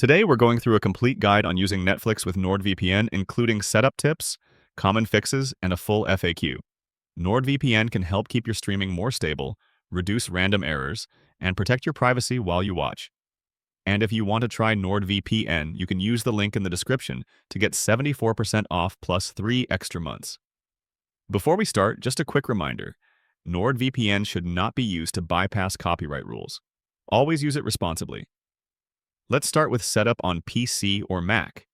Today, we're going through a complete guide on using Netflix with NordVPN, including setup tips, common fixes, and a full FAQ. NordVPN can help keep your streaming more stable, reduce random errors, and protect your privacy while you watch. And if you want to try NordVPN, you can use the link in the description to get 74% off plus 3 extra months. Before we start, just a quick reminder. NordVPN should not be used to bypass copyright rules. Always use it responsibly. Let's start with setup on PC or Mac.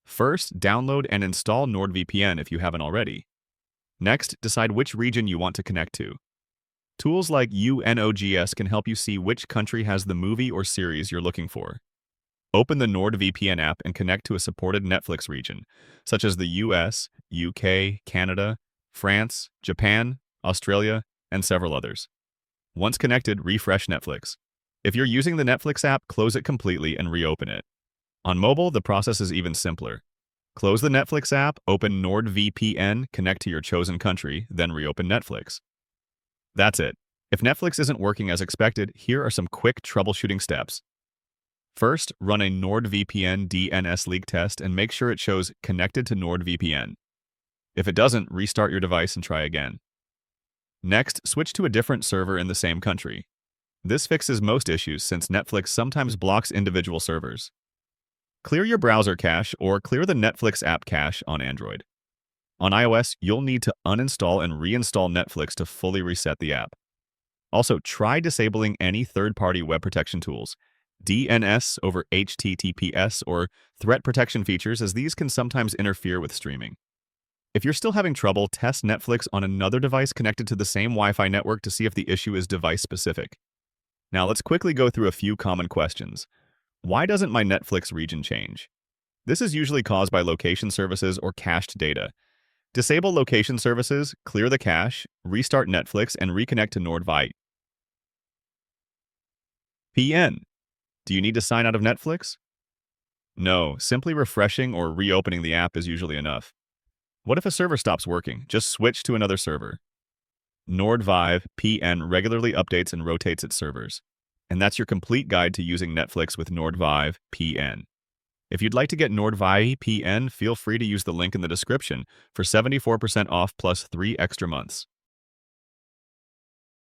First, download and install NordVPN if you haven't already. Next, decide which region you want to connect to. Tools like UNOGS can help you see which country has the movie or series you're looking for. Open the NordVPN app and connect to a supported Netflix region, such as the US, UK, Canada, France, Japan, Australia, and several others. Once connected, refresh Netflix. If you're using the Netflix app, close it completely and reopen it. On mobile, the process is even simpler. Close the Netflix app, open NordVPN, connect to your chosen country, then reopen Netflix. That's it. If Netflix isn't working as expected, here are some quick troubleshooting steps. First, run a NordVPN DNS leak test and make sure it shows connected to NordVPN. If it doesn't, restart your device and try again. Next, switch to a different server in the same country. This fixes most issues since Netflix sometimes blocks individual servers. Clear your browser cache or clear the Netflix app cache on Android. On iOS, you'll need to uninstall and reinstall Netflix to fully reset the app. Also, try disabling any third-party web protection tools, DNS over HTTPS, or threat protection features, as these can sometimes interfere with streaming. If you're still having trouble, test Netflix on another device connected to the same Wi-Fi network to see if the issue is device-specific. Now let's quickly go through a few common questions. Why doesn't my Netflix region change? This is usually caused by location services or cached data. Disable location services, clear the cache, restart Netflix, and reconnect to NordVPN. Do you need to sign out of Netflix? No, simply refreshing or reopening the app is usually enough. What if a server stops working? Just switch to another server. NordVPN regularly updates and rotates its servers. And that's your complete guide to using Netflix with NordVPN. If you'd like to get NordVPN, feel free to use the link in the description for 74% off plus 3 extra months.